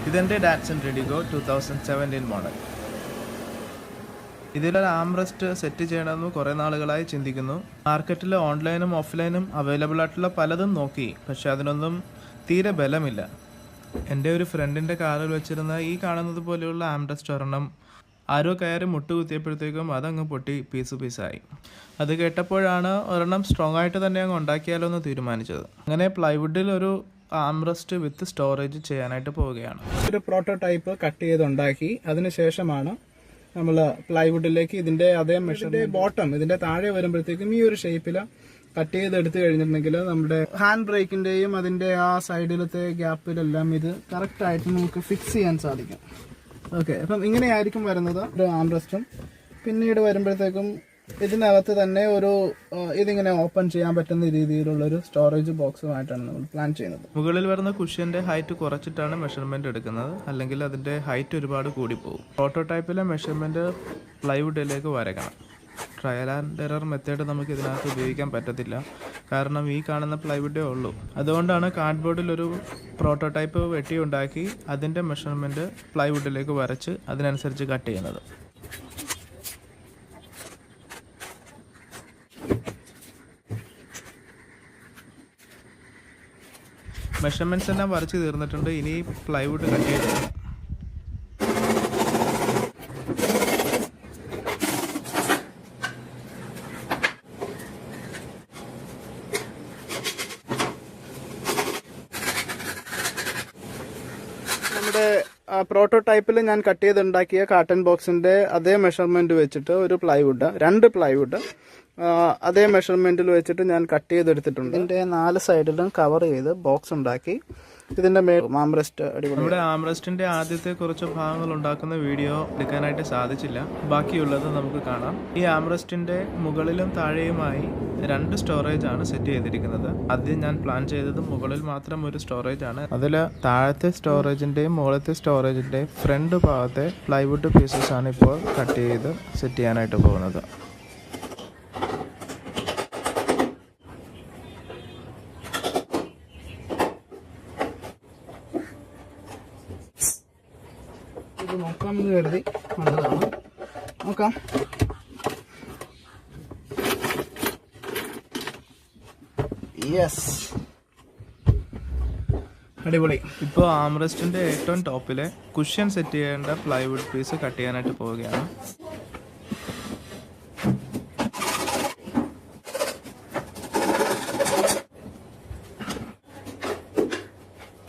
ഇതെൻ്റെ Datson redi-GO 2017 model. ഇതിലൊരു armrest set ചെയ്യണമെന്ന് കുറേ നാളുകളായി ചിന്തിക്കുന്നു. മാർക്കറ്റിൽ ഓൺലൈനും ഓഫ്ലൈനും അവൈലബിൾ ആയിട്ടുള്ള പലതും നോക്കി, പക്ഷെ അതിനൊന്നും തീരെ ബലമില്ല. എൻ്റെ ഒരു ഫ്രണ്ടിൻ്റെ കാറിൽ വെച്ചിരുന്ന ഈ കാണുന്നത് പോലെയുള്ള ആംറെസ്റ്റ് ഒരെണ്ണം ആരോ കയറി മുട്ടുകുത്തിയപ്പോഴത്തേക്കും അതങ്ങ് പൊട്ടി പീസായി. അത് കേട്ടപ്പോഴാണ് ഒരെണ്ണം സ്ട്രോങ് ആയിട്ട് തന്നെ അങ്ങ് ഉണ്ടാക്കിയാലോ എന്ന് തീരുമാനിച്ചത്. അങ്ങനെ പ്ലൈവുഡിൽ ഒരു ആംറെസ്റ്റ് വിത്ത് സ്റ്റോറേജ് ചെയ്യാനായിട്ട് പോവുകയാണ്. ഒരു പ്രോട്ടോടൈപ്പ് കട്ട് ചെയ്തുണ്ടാക്കി അതിനുശേഷമാണ് നമ്മൾ പ്ലൈവുഡിലേക്ക് ഇതിന്റെ അതേ മെഷറിന്റെ ബോട്ടം ഇതിന്റെ താഴെ വരുമ്പോഴത്തേക്കും ഈ ഒരു ഷേപ്പിൽ കട്ട് ചെയ്തെടുത്ത് കഴിഞ്ഞിട്ടുണ്ടെങ്കിൽ നമ്മുടെ ഹാൻഡ് ബ്രേക്കിന്റെയും അതിന്റെ ആ സൈഡിലത്തെ ഗ്യാപ്പിലെല്ലാം ഇത് കറക്റ്റ് ആയിട്ട് നമുക്ക് ഫിക്സ് ചെയ്യാൻ സാധിക്കും. ഓക്കെ, അപ്പം ഇങ്ങനെയായിരിക്കും വരുന്നത് ഒരു ആംറെസ്റ്റും. പിന്നീട് വരുമ്പോഴത്തേക്കും ഇതിനകത്ത് തന്നെ ഒരു ഇതിങ്ങനെ ഓപ്പൺ ചെയ്യാൻ പറ്റുന്ന രീതിയിലുള്ളൊരു സ്റ്റോറേജ് ബോക്സുമായിട്ടാണ് നമ്മൾ പ്ലാൻ ചെയ്യുന്നത്. മുകളിൽ വരുന്ന കുഷ്യന്റെ ഹൈറ്റ് കുറച്ചിട്ടാണ് മെഷർമെന്റ് എടുക്കുന്നത്, അല്ലെങ്കിൽ അതിന്റെ ഹൈറ്റ് ഒരുപാട് കൂടിപ്പോകും. പ്രോട്ടോടൈപ്പിലെ മെഷർമെന്റ് പ്ലൈവുഡിലേക്ക് വരയ്ക്കണം. ട്രയൽ ആൻഡ് എറർ മെത്തേഡ് നമുക്ക് ഇതിനകത്ത് ഉപയോഗിക്കാൻ പറ്റത്തില്ല, കാരണം ഈ കാണുന്ന പ്ലൈവുഡേ ഉള്ളൂ. അതുകൊണ്ടാണ് കാർഡ്ബോർഡിൽ ഒരു പ്രോട്ടോടൈപ്പ് വെട്ടിയുണ്ടാക്കി അതിൻ്റെ മെഷർമെൻറ്റ് പ്ലൈവുഡിലേക്ക് വരച്ച് അതിനനുസരിച്ച് കട്ട് ചെയ്യുന്നത്. മെഷർമെൻറ്റ്സ് എല്ലാം വരച്ച് തീർന്നിട്ടുണ്ട്. ഇനി പ്ലൈവുഡ് കട്ട് ചെയ്ത് നമ്മുടെ പ്രോട്ടോടൈപ്പിൽ ഞാൻ കട്ട് ചെയ്തുണ്ടാക്കിയ കാർട്ടൺ ബോക്സിന്റെ അതേ മെഷർമെന്റ് വെച്ചിട്ട് ഒരു രണ്ട് പ്ലൈവുഡ് അതേ മെഷർമെന്റിൽ വെച്ചിട്ട് ഞാൻ കട്ട് ചെയ്തെടുത്തിട്ടുണ്ട്. ഇതിന്റെ 4 സൈഡിലും കവർ ചെയ്ത് ബോക്സ് ഉണ്ടാക്കി ഇതിന്റെ ആംറെസ്റ്റ് അടിപൊളി. ഇവിടെ ആംറെസ്റ്റിന്റെ ആദ്യത്തെ കുറച്ച് ഭാഗങ്ങൾ ഉണ്ടാക്കുന്ന വീഡിയോ എടുക്കാനായിട്ട് സാധിച്ചില്ല, ബാക്കിയുള്ളത് നമുക്ക് കാണാം. ഈ ആംറെസ്റ്റിന്റെ മുകളിലും താഴെയുമായി 2 സ്റ്റോറേജ് ആണ് സെറ്റ് ചെയ്തിരിക്കുന്നത്. ആദ്യം ഞാൻ പ്ലാൻ ചെയ്തത് മുകളിൽ മാത്രം ഒരു സ്റ്റോറേജ് ആണ്. അതിൽ താഴത്തെ സ്റ്റോറേജിന്റെയും മുകളിലത്തെ സ്റ്റോറേജിന്റെയും ഫ്രണ്ട് ഭാഗത്തെ പ്ലൈവുഡ് പീസസ് ആണ് ഇപ്പോൾ കട്ട് ചെയ്ത് സെറ്റ് ചെയ്യാനായിട്ട് പോകുന്നത്. ഇത് നോക്കാമെന്ന് കരുതി വന്നതാണ്. നോക്കാം. യെസ്, അടിപൊളി. ഇപ്പോൾ ആംറെസ്റ്റിന്റെ ഏറ്റവും ടോപ്പിലെ കുഷ്യൻ സെറ്റ് ചെയ്യേണ്ട പ്ലൈവുഡ് പീസ് കട്ട് ചെയ്യാനായിട്ട് പോവുകയാണ്.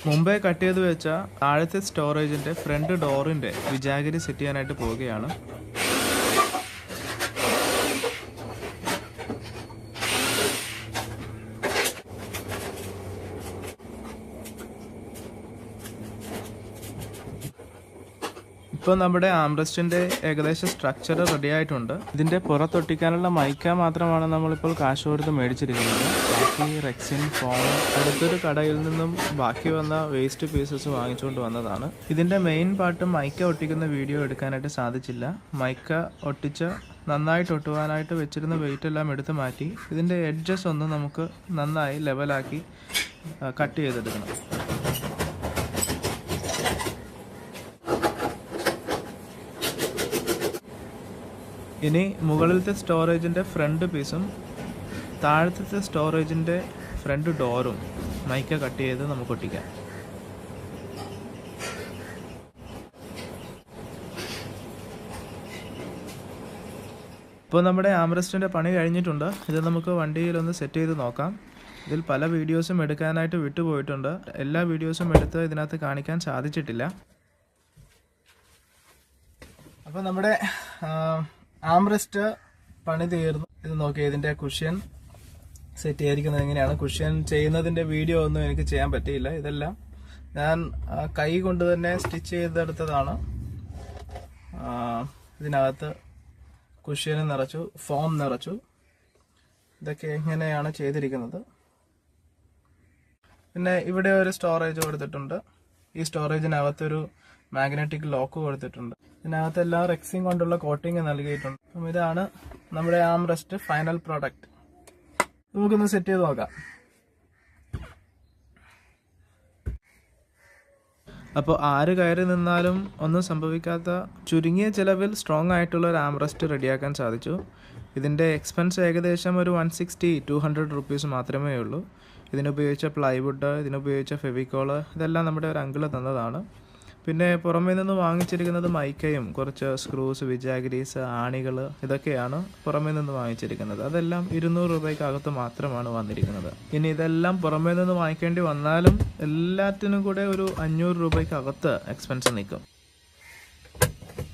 മുമ്പേ കട്ട് ചെയ്ത് വെച്ച താഴത്തെ സ്റ്റോറേജിന്റെ ഫ്രണ്ട് ഡോറിന്റെ വിജാഗിരി സെറ്റ് ചെയ്യാനായിട്ട് പോവുകയാണ്. ഇപ്പോൾ നമ്മുടെ ആംറെസ്റ്റിന്റെ ഏകദേശം സ്ട്രക്ചർ റെഡി ആയിട്ടുണ്ട്. ഇതിന്റെ പുറത്തൊട്ടിക്കാനുള്ള മൈക്ക മാത്രമാണ് നമ്മളിപ്പോൾ കാശ് കൊടുത്ത് മേടിച്ചിരിക്കുന്നത്. ബാക്കി റെക്സിൻ, ഫോം അടുത്തൊരു കടയിൽ നിന്നും ബാക്കി വന്ന വേസ്റ്റ് പീസസ് വാങ്ങിച്ചുകൊണ്ട് വന്നതാണ്. ഇതിന്റെ മെയിൻ പാർട്ട് മൈക്ക ഒട്ടിക്കുന്ന വീഡിയോ എടുക്കാനായിട്ട് സാധിച്ചില്ല. മൈക്ക ഒട്ടിച്ച് നന്നായിട്ട് ഒട്ടുവാനായിട്ട് വെച്ചിരുന്ന വെയിറ്റ് എല്ലാം എടുത്ത് മാറ്റി ഇതിന്റെ എഡ്ജസ് ഒന്ന് നമുക്ക് നന്നായി ലെവലാക്കി കട്ട് ചെയ്തെടുക്കണം. ഇനി മുകളിലത്തെ സ്റ്റോറേജിൻ്റെ ഫ്രണ്ട് പീസും താഴത്തെ സ്റ്റോറേജിൻ്റെ ഫ്രണ്ട് ഡോറും മൈക്ക കട്ട് ചെയ്ത് നമുക്ക് ഒട്ടിക്കാം. ഇപ്പോൾ നമ്മുടെ ആംറെസ്റ്റിൻ്റെ പണി കഴിഞ്ഞിട്ടുണ്ട്. ഇത് നമുക്ക് വണ്ടിയിലൊന്ന് സെറ്റ് ചെയ്ത് നോക്കാം. ഇതിൽ പല വീഡിയോസും എടുക്കാനായിട്ട് വിട്ടുപോയിട്ടുണ്ട്. എല്ലാ വീഡിയോസും എടുത്ത് ഇതിനകത്ത് കാണിക്കാൻ സാധിച്ചിട്ടില്ല. അപ്പോൾ നമ്മുടെ ആംറെസ്റ്റ് പണി തീർന്നു. ഇത് നോക്കി, ഇതിന്റെ കുഷ്യൻ സെറ്റ് ചെയ്തിരിക്കുന്നത് എങ്ങനെയാണ്. കുഷ്യൻ ചെയ്യുന്നതിന്റെ വീഡിയോ ഒന്നും എനിക്ക് ചെയ്യാൻ പറ്റിയില്ല. ഇതെല്ലാം ഞാൻ കൈ കൊണ്ട് തന്നെ സ്റ്റിച്ച് ചെയ്തെടുത്തതാണ്. ഇതിനകത്ത് കുഷ്യന് നിറച്ചു, ഫോം നിറച്ചു. ഇതൊക്കെ എങ്ങനെയാണ് ചെയ്തിരിക്കുന്നത്. പിന്നെ ഇവിടെ ഒരു സ്റ്റോറേജ് കൊടുത്തിട്ടുണ്ട്. ഈ സ്റ്റോറേജിനകത്തൊരു മാഗ്നറ്റിക് ലോക്ക് കൊടുത്തിട്ടുണ്ട്. ഇതിനകത്തെല്ലാം റെക്സിൻ കൊണ്ടുള്ള കോട്ടിങ് നൽകിയിട്ടുണ്ട്. അപ്പം ഇതാണ് നമ്മുടെ ആംറെസ്റ്റ് ഫൈനൽ പ്രോഡക്റ്റ്. നമുക്കൊന്ന് സെറ്റ് ചെയ്ത് നോക്കാം. അപ്പോൾ ആര് കയറി നിന്നാലും ഒന്നും സംഭവിക്കാത്ത ചുരുങ്ങിയ ചിലവിൽ സ്ട്രോങ് ആയിട്ടുള്ള ഒരു ആംറസ്റ്റ് റെഡിയാക്കാൻ സാധിച്ചു. ഇതിൻ്റെ എക്സ്പെൻസ് ഏകദേശം ഒരു 160-200 റുപ്പീസ് മാത്രമേ ഉള്ളൂ. ഇതിനുപയോഗിച്ച പ്ലൈവുഡ്, ഇതിനുപയോഗിച്ച ഫെവിക്കോള്, ഇതെല്ലാം നമ്മുടെ ഒരു അങ്കിള് തന്നതാണ്. പിന്നെ പുറമേ നിന്ന് വാങ്ങിച്ചിരിക്കുന്നത് മൈക്കയും കുറച്ച് സ്ക്രൂസ്, വിജാഗിരീസ്, ആണികൾ, ഇതൊക്കെയാണ് പുറമേ നിന്ന് വാങ്ങിച്ചിരിക്കുന്നത്. അതെല്ലാം 200 രൂപയ്ക്കകത്ത് മാത്രമാണ് വന്നിരിക്കുന്നത്. ഇനി ഇതെല്ലാം പുറമേ നിന്ന് വാങ്ങിക്കേണ്ടി വന്നാലും എല്ലാത്തിനും കൂടെ ഒരു 500 രൂപയ്ക്കകത്ത് എക്സ്പെൻസ് നിൽക്കും.